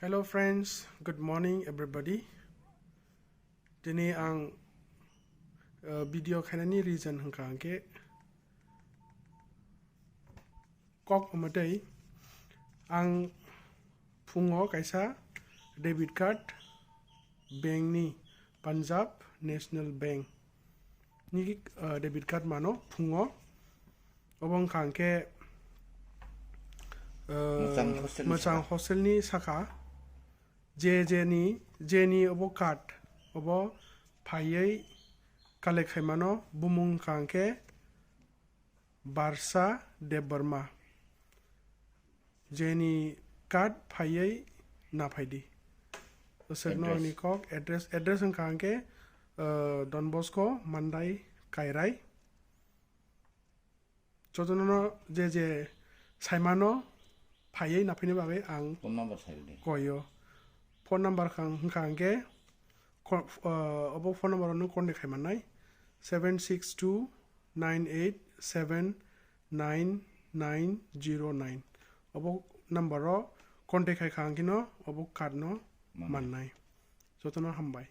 Hello friends, good morning everybody. Dini ang video khainani reason hangka angke kok amadai ang fungo kaisa debit card bank ni Punjab National Bank ni debit card mano fungo obong kangke Musang hostel ni saka J ni obo card obo phayei kalek khaimano bumung kangke Barsa Debarma J ni card phayei na phaidi osegno ni kok address ang kangke Don Bosco Mandai Kairai jojono je saimano phayei na phini bagai ang phone number saibde koyo phone number kangke obo phone number no contact khaimanai 7629879909 obo number ro contact khai khangkino obo card no mannai jotono hambai